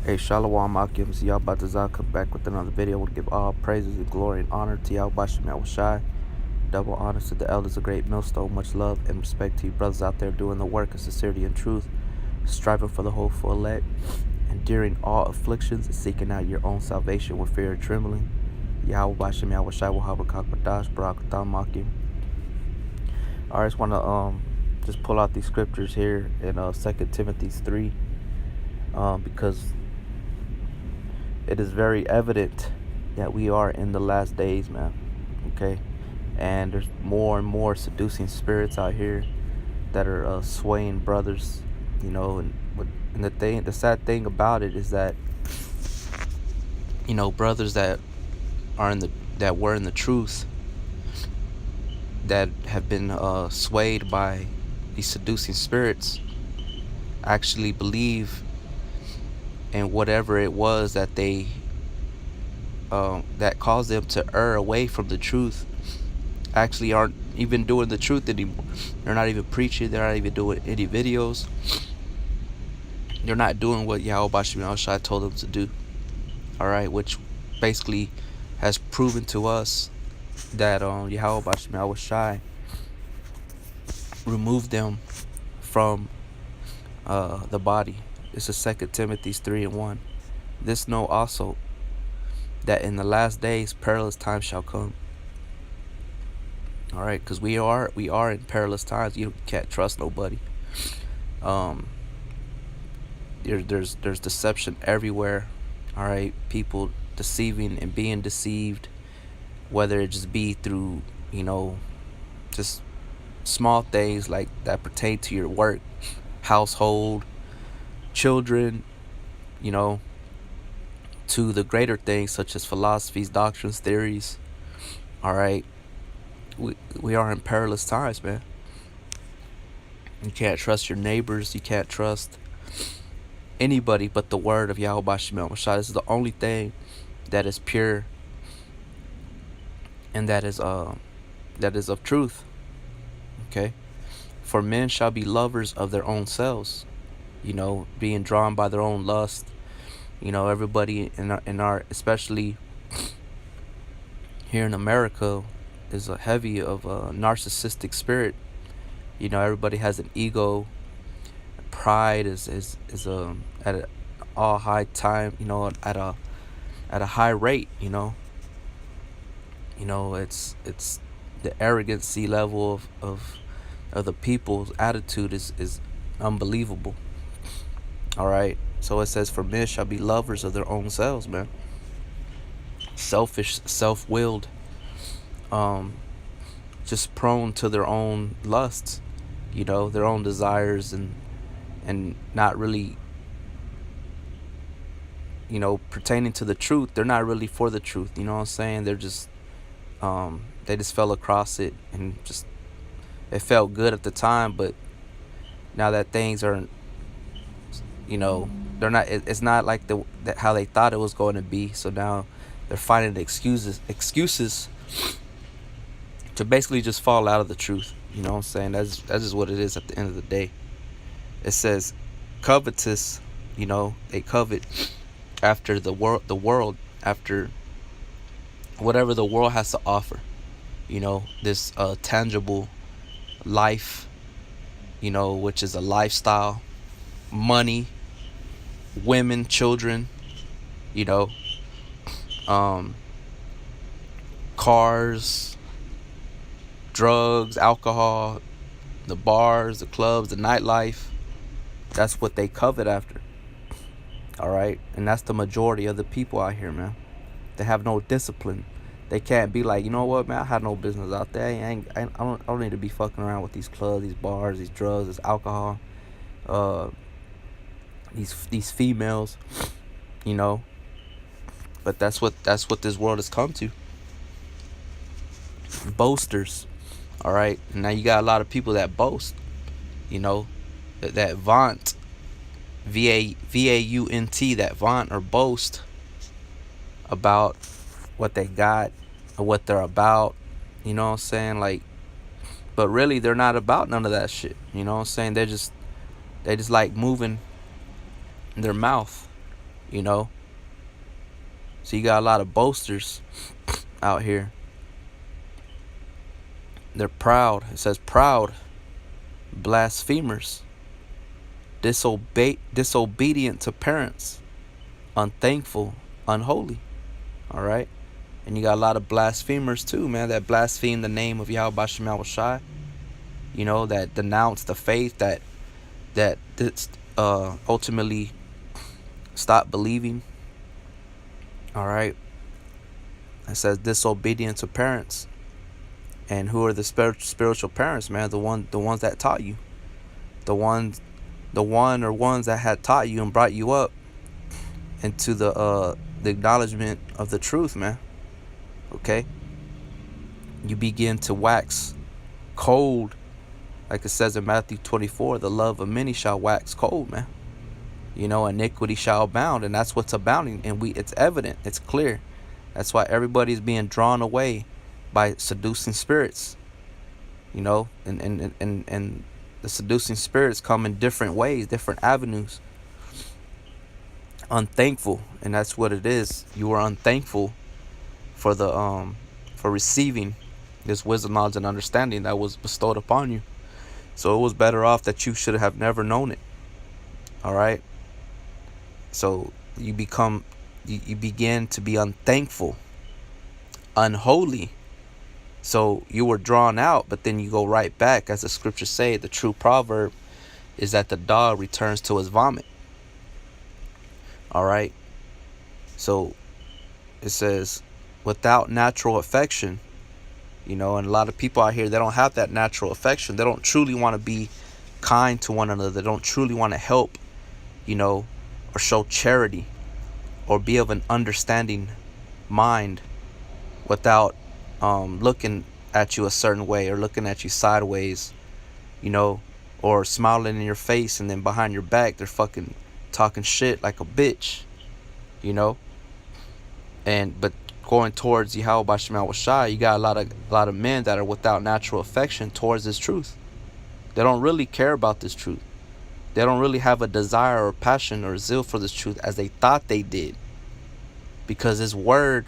Hey, Shalom Akim, so y'all about to come back with another video. We'll give all praises and glory and honor to y'all, Bashim Yahushai. Double honors to the elders of Great Millstone. Much love and respect to you brothers out there doing the work of sincerity and truth, striving for the hopeful elect, enduring all afflictions and seeking out your own salvation with fear and trembling. Yahweh Bashim Yahushai will have a kakpadash, Barakatam Akim. I just want to just pull out these scriptures here in 2 Timothy 3 because it is very evident that we are in the last days, man. Okay, and there's more and more seducing spirits out here that are swaying brothers, you know. And the sad thing about it is that, you know, brothers that were in the truth, that have been swayed by these seducing spirits, actually believe in whatever it was that they that caused them to err away from the truth. Actually aren't even doing the truth anymore. They're not even preaching. They're not even doing any videos. They're not doing what Yahweh Bashim Yahushai told them to do. Alright, which basically has proven to us that Yahweh Bashim Yahushai removed them from the body. This is 2 Timothy 3:1. This know also, that in the last days perilous times shall come. All right, because we are in perilous times. You can't trust nobody. There's deception everywhere. All right, people deceiving and being deceived, whether it just be through, you know, just small things like that pertain to your work, household, children, you know, to the greater things such as philosophies, doctrines, theories. All right, we are in perilous times, man. You can't trust your neighbors. You can't trust anybody but the word of Yahweh Bashim Yahushai. This is the only thing that is pure and that is of truth. Okay, for men shall be lovers of their own selves, you know, being drawn by their own lust. You know, everybody in our especially here in America is a heavy of a narcissistic spirit. You know, everybody has an ego. Pride is at an all high time. You know, at a high rate. You know, it's the arrogancy level of the people's attitude is unbelievable. All right, so it says, for men shall be lovers of their own selves, man. Selfish, self-willed, just prone to their own lusts, you know, their own desires, and not really, you know, pertaining to the truth. They're not really for the truth, you know what I'm saying? They're just they just fell across it, and just it felt good at the time, but now that things are, you know, they're not, it's not like how they thought it was going to be. So now they're finding excuses to basically just fall out of the truth. You know what I'm saying? That's just what it is at the end of the day. It says covetous, you know, they covet after the world, after whatever the world has to offer. You know, this tangible life, you know, which is a lifestyle, money, women, children, you know, cars, drugs, alcohol, the bars, the clubs, the nightlife. That's what they covet after. All right, and that's the majority of the people out here, man. They have no discipline. They can't be like, you know what, man, I have no business out there. I don't need to be fucking around with these clubs, these bars, these drugs, this alcohol, these females, you know. But that's what this world has come to. Boasters. All right, and now you got a lot of people that boast, you know, that vaunt, V-A-U-N-T, that vaunt or boast about what they got or what they're about, you know what I'm saying? Like, but really they're not about none of that shit, you know what I'm saying? They just like moving their mouth, you know. So you got a lot of boasters out here. They're proud. It says proud, blasphemers, disobedient to parents, unthankful, unholy. All right. And you got a lot of blasphemers too, man, that blaspheme the name of Yahweh Bashem Yahushai. You know, that denounce the faith, that ultimately stop believing. All right. It says disobedient to parents. And who are the spiritual parents, man? The ones that taught you. The ones that had taught you and brought you up into the acknowledgement of the truth, man. Okay? You begin to wax cold, like it says in Matthew 24, the love of many shall wax cold, man. You know, iniquity shall abound, and that's what's abounding, and it's evident, it's clear. That's why everybody's being drawn away by seducing spirits. You know, and the seducing spirits come in different ways, different avenues. Unthankful, and that's what it is. You are unthankful for the for receiving this wisdom, knowledge, and understanding that was bestowed upon you. So it was better off that you should have never known it. All right. So you begin to be unthankful, unholy. So you were drawn out, but then you go right back. As the scriptures say, the true proverb is that the dog returns to his vomit. All right. So it says, without natural affection, you know, and a lot of people out here, they don't have that natural affection. They don't truly want to be kind to one another. They don't truly want to help, you know, or show charity or be of an understanding mind without looking at you a certain way or looking at you sideways, you know, or smiling in your face, and then behind your back they're fucking talking shit like a bitch, you know. But going towards Yahweh Bashem Yahushai, you got a lot of men that are without natural affection towards this truth. They don't really care about this truth. They don't really have a desire or passion or zeal for this truth as they thought they did, because this word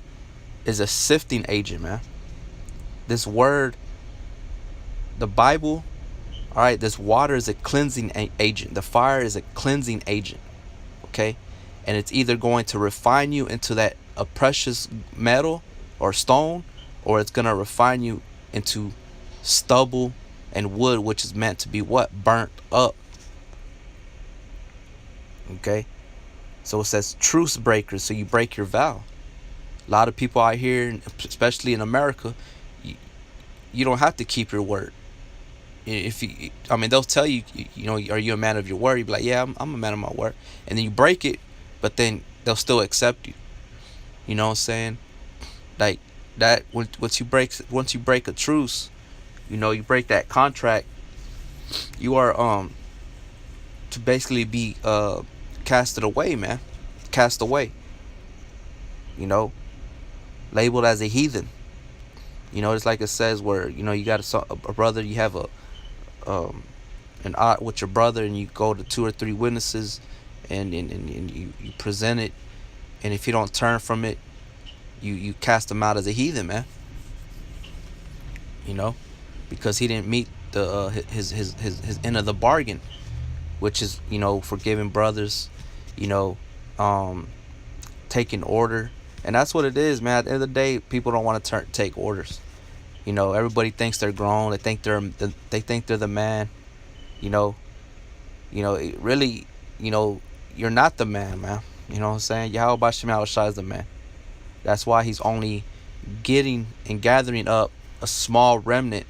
is a sifting agent, man. This word, the Bible, all right, this water is a cleansing agent. The fire is a cleansing agent, okay? And it's either going to refine you into a precious metal or stone, or it's going to refine you into stubble and wood, which is meant to be what? Burnt up. Okay? So it says truce breakers, so you break your vow. A lot of people out here, especially in America, you don't have to keep your word. They'll tell you, you know, are you a man of your word? You be like, yeah, I'm a man of my word. And then you break it, but then they'll still accept you. You know what I'm saying? Like that. Once you break a truce, you know, you break that contract, you are to basically be casted away, man. Cast away. You know, labeled as a heathen. You know, it's like it says where, you know, you got a brother, you have an odd with your brother, and you go to 2 or 3 witnesses, and you present it, and if you don't turn from it, you cast him out as a heathen, man. You know, because he didn't meet his end of the bargain, which is, you know, forgiving brothers, you know, taking order. And that's what it is, man. At the end of the day, people don't want to take orders. You know, everybody thinks they're grown. They think they're the man. You know, really, you know, you're not the man, man. You know what I'm saying? Yahweh Bashem Yahushai is the man. That's why he's only getting and gathering up a small remnant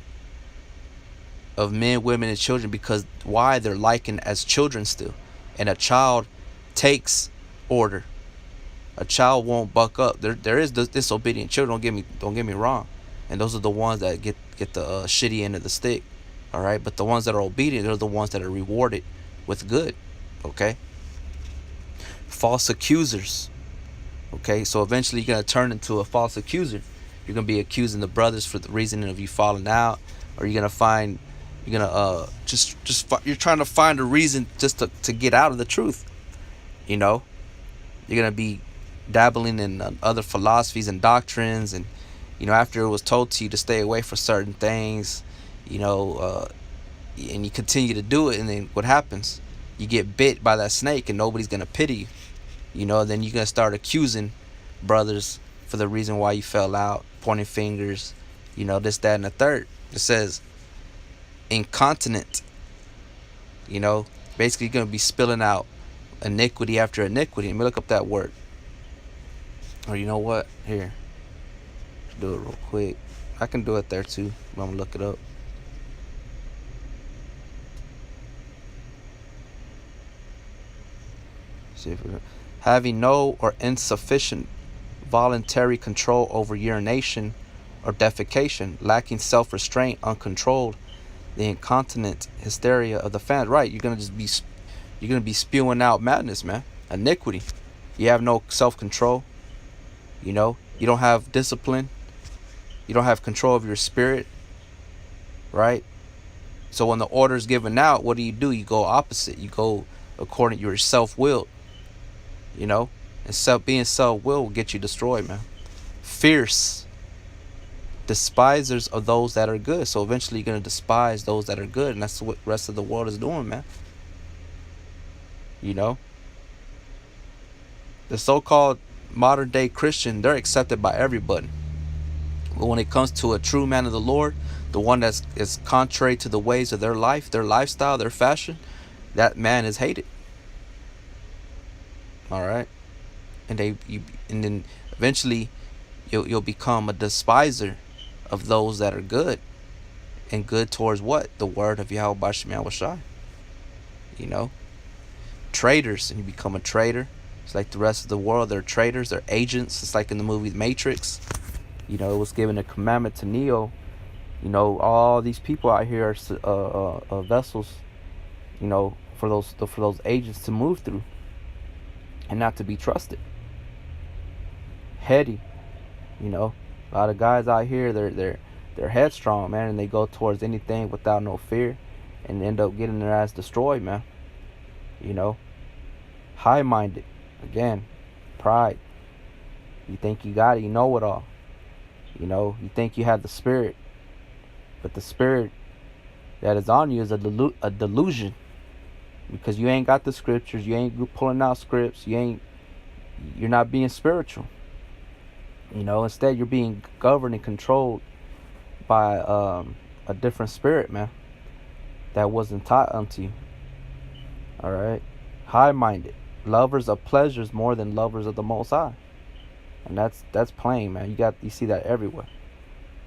of men, women, and children, because why? They're likened as children still. And a child takes order. A child won't buck up. There is disobedient children. Don't get me wrong, and those are the ones that get the shitty end of the stick. All right, but the ones that are obedient, they're the ones that are rewarded with good. Okay. False accusers. Okay, so eventually you're gonna turn into a false accuser. You're gonna be accusing the brothers for the reason of you falling out, or you're trying to find a reason just to get out of the truth. You know. You're going to be dabbling in other philosophies and doctrines. And, after it was told to you to stay away from certain things, and you continue to do it, and then what happens? You get bit by that snake and nobody's going to pity you. Then you're going to start accusing brothers for the reason why you fell out, pointing fingers, this, that, and the third. It says incontinent, basically going to be spilling out iniquity after iniquity. Let me look up that word. Or you know what? Here. Let's do it real quick. I can do it there too. I'm going to look it up. See if having no or insufficient voluntary control over urination or defecation, lacking self-restraint, uncontrolled, the incontinent hysteria of the fans. Right, you're gonna be spewing out madness, man. Iniquity. You have no self-control. You don't have discipline. You don't have control of your spirit. Right. So when the order is given out, what do? You go opposite. You go according to your self-willed. And being self-willed will get you destroyed, man. Fierce. Despisers of those that are good. So eventually you're going to despise those that are good. And that's what the rest of the world is doing, man. The so-called modern day Christian, they're accepted by everybody. But when it comes to a true man of the Lord, the one that is contrary to the ways of their life, their lifestyle, their fashion, that man is hated. All right. And then eventually you'll become a despiser of those that are good. And good towards what? The word of Yahweh Bashem Yahushai. Traitors, and you become a traitor. It's like the rest of the world. They're traitors. They're agents. It's like in the movie Matrix. It was given a commandment to Neo. All these people out here are vessels. For those agents to move through, and not to be trusted. Heady. A lot of guys out here, they're headstrong, man, and they go towards anything without no fear, and end up getting their ass destroyed, man. High-minded. Again, pride. You think you got it, you know it all. You think you have the spirit, but the spirit that is on you is a delusion, because you ain't got the scriptures. You ain't pulling out scripts. You're not being spiritual. Instead you're being governed and controlled by a different spirit, man, that wasn't taught unto you. All right. High-minded, lovers of pleasures more than lovers of the Most High. And that's plain, man. You see that everywhere.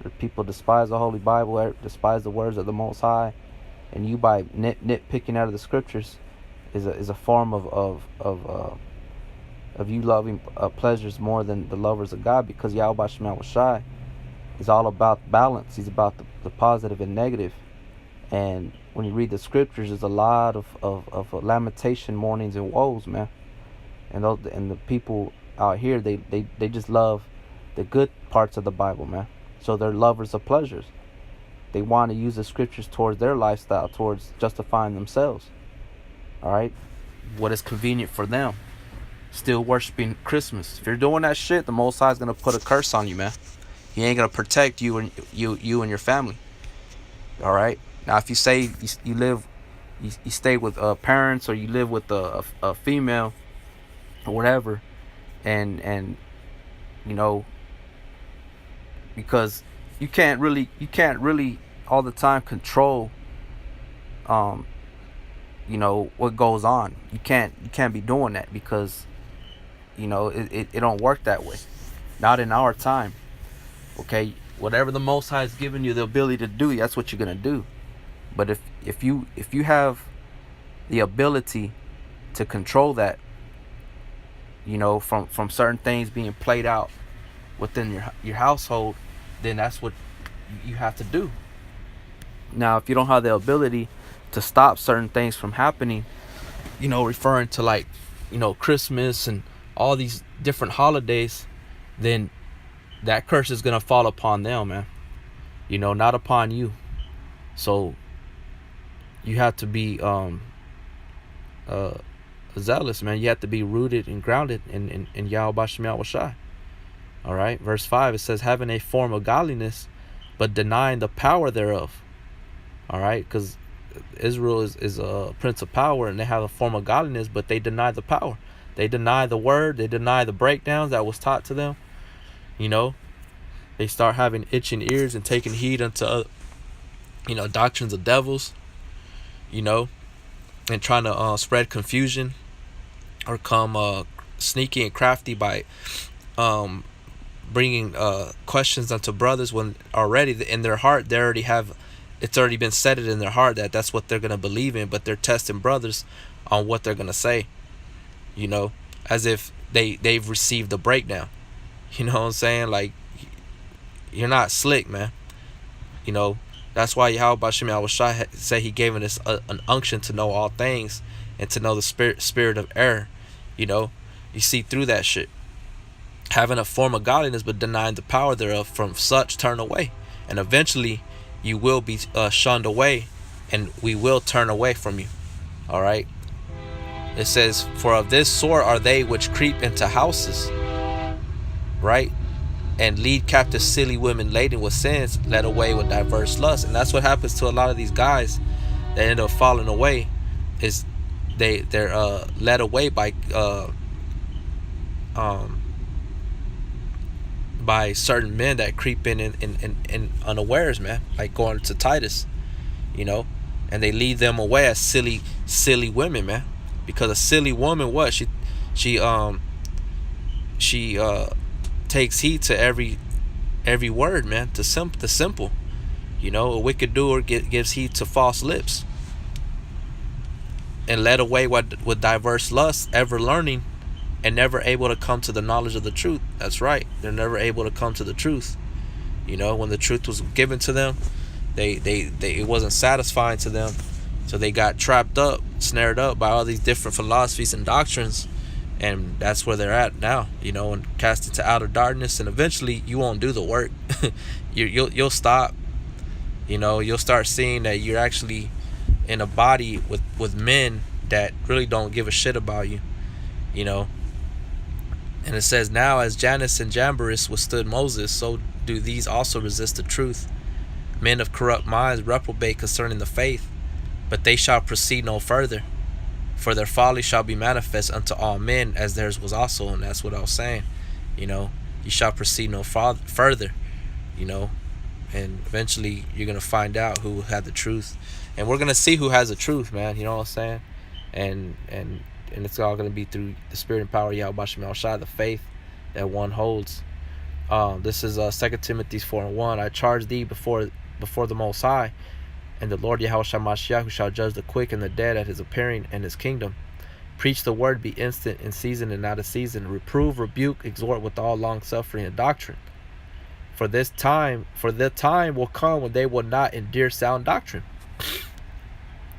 The people despise the Holy Bible, despise the words of the Most High, and you, by nitpicking out of the scriptures, is a form of you loving pleasures more than the lovers of God, because Yahweh Bashem Yahushai is all about balance. He's about the positive and negative. And when you read the scriptures, there's a lot of lamentation, mournings, and woes, man. And the people out here, they just love the good parts of the Bible, man. So they're lovers of pleasures. They want to use the scriptures towards their lifestyle, towards justifying themselves. All right, what is convenient for them. Still worshiping Christmas. If you're doing that shit, the Most High is gonna put a curse on you, man. He ain't gonna protect you and your family. All right. Now, if you say you stay with parents, or you live with a female or whatever, and because you can't really all the time control what goes on. You can't be doing that, because it don't work that way. Not in our time. Okay, whatever the Most High has given you the ability to do, that's what you're gonna do. But if you have the ability to control that, from certain things being played out within your household, then that's what you have to do. Now, if you don't have the ability to stop certain things from happening, referring to like, Christmas and all these different holidays, then that curse is gonna fall upon them, man. Not upon you. So you have to be zealous, man. You have to be rooted and grounded in Yahweh Shem Yahweh Shai. All right, verse 5, it says, having a form of godliness, but denying the power thereof. All right, because Israel is a prince of power, and they have a form of godliness, but they deny the power. They deny the word. They deny the breakdowns that was taught to them. You know, they start having itching ears and taking heed unto, doctrines of devils, and trying to spread confusion or come sneaky and crafty by bringing questions unto brothers when already in their heart they already have, it's already been set in their heart that that's what they're going to believe in, but they're testing brothers on what they're going to say, as if they've received the breakdown. You know what I'm saying? Like, you're not slick, man. That's why Yahweh Shem Yahweh Shai said he gave us an unction to know all things and to know the spirit of error. You see through that shit. Having a form of godliness but denying the power thereof, from such turn away. And eventually you will be shunned away, and we will turn away from you. All right. It says, for of this sort are they which creep into houses, right, and lead captive silly women laden with sins, led away with diverse lusts. And that's what happens to a lot of these guys that end up falling away, is they're led away by certain men that creep in unawares, man, like going to Titus, and they lead them away as silly women, man, because a silly woman, what she takes heed to every word, man, the simple. A wicked doer gives heed to false lips, and led away with diverse lusts, ever learning, and never able to come to the knowledge of the truth. That's right. They're never able to come to the truth. When the truth was given to them, they it wasn't satisfying to them, so they got trapped up, snared up by all these different philosophies and doctrines, and that's where they're at now. And cast into outer darkness, and eventually you won't do the work. You'll stop. You'll start seeing that you're actually in a body with men that really don't give a shit about you. And it says, now as Jannes and Jambres withstood Moses, so do these also resist the truth. Men of corrupt minds reprobate concerning the faith, but they shall proceed no further. For their folly shall be manifest unto all men, as theirs was also. And that's what I was saying. You shall proceed no further. And eventually you're going to find out who had the truth. And we're going to see who has the truth, man. You know what I'm saying? And it's all going to be through the spirit and power of Yahweh Shem Yahweh Shai, the faith that one holds. This is 2 Timothy 4:1. I charge thee before the Most High, and the Lord Yahweh Shai Mashiach, who shall judge the quick and the dead at his appearing and his kingdom. Preach the word, be instant in season and out of season. Reprove, rebuke, exhort with all long suffering and doctrine. For the time will come when they will not endure sound doctrine.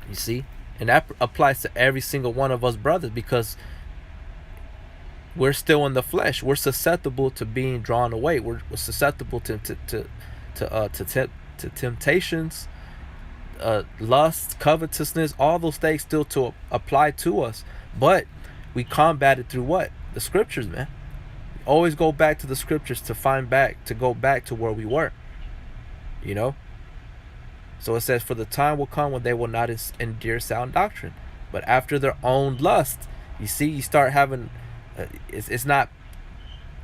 You see? And that applies to every single one of us brothers, because we're still in the flesh. We're susceptible to being drawn away. We're susceptible to temptations, lust, covetousness, all those things still to apply to us. But we combat it through what? The scriptures, man. Always go back to the scriptures to go back to where we were. So it says, for the time will come when they will not endure sound doctrine, but after their own lust. You see, you start having, it's not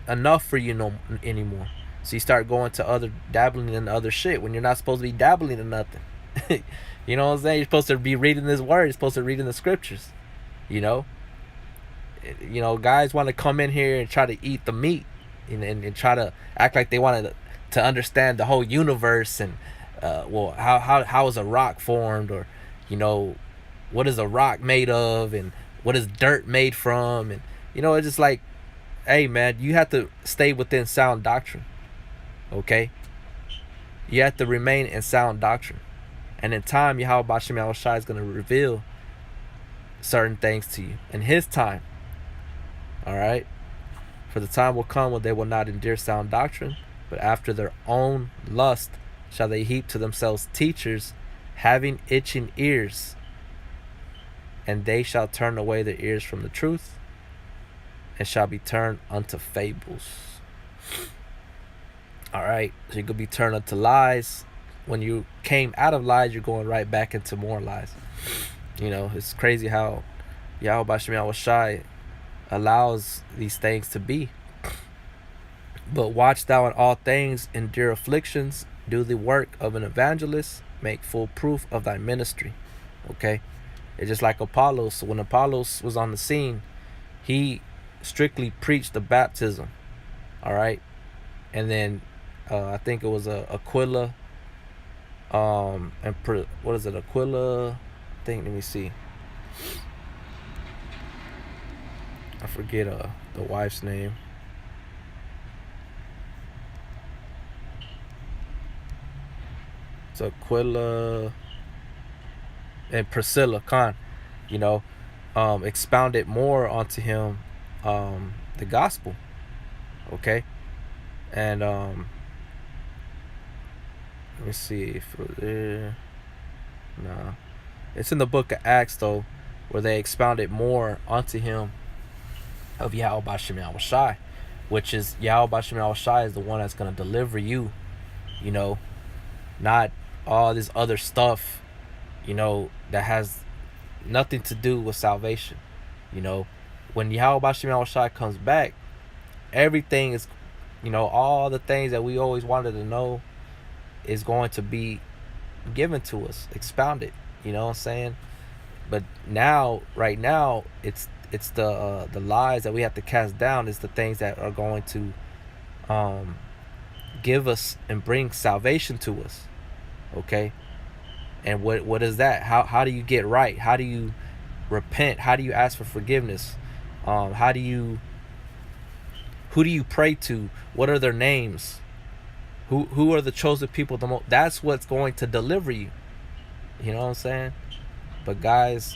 enough for you anymore. So you start going to dabbling in other shit when you're not supposed to be dabbling in nothing. You know what I'm saying? You're supposed to be reading this word. You're supposed to be reading the scriptures. Guys want to come in here and try to eat the meat and try to act like they wanted to understand the whole universe and how is a rock formed, or what is a rock made of, and what is dirt made from, and it's just like, hey man, you have to stay within sound doctrine. Okay, you have to remain in sound doctrine, and in time Yahweh Shem Yahweh Shai is going to reveal certain things to you in his time. All right, for the time will come when they will not endure sound doctrine, but after their own lust shall they heap to themselves teachers, having itching ears, and they shall turn away their ears from the truth, and shall be turned unto fables. All right, so you could be turned unto lies. When you came out of lies, you're going right back into more lies. You know, it's crazy how Yahweh Shemel Shai allows these things to be. But watch thou in all things, endure afflictions, do the work of an evangelist, make full proof of thy ministry. Okay? It's just like Apollos. So when Apollos was on the scene, he strictly preached the baptism. All right? And then I think it was Aquila. What is it? Aquila? I think, let me see. I forget the wife's name. It's Aquila and Priscilla Khan, you know, expounded more onto him the gospel. Okay? And let me see if it was there. Nah. It's in the book of Acts though, where they expounded more onto him of Yahweh Bashem Yahweh Shai, which is Yahweh Bashem Yahweh Shai is the one that's gonna deliver you, you know, not all this other stuff, you know, that has nothing to do with salvation. You know, when Yahweh Bashem Yahweh Shai comes back, everything is, you know, all the things that we always wanted to know is going to be given to us, expounded. You know what I'm saying? But now, right now, it's the lies that we have to cast down. Is the things that are going to give us and bring salvation to us. Okay? And what is that? How do you get right? How do you repent? How do you ask for forgiveness? Who do you pray to? What are their names? Who are the chosen people the most? That's what's going to deliver you. You know what I'm saying? But guys,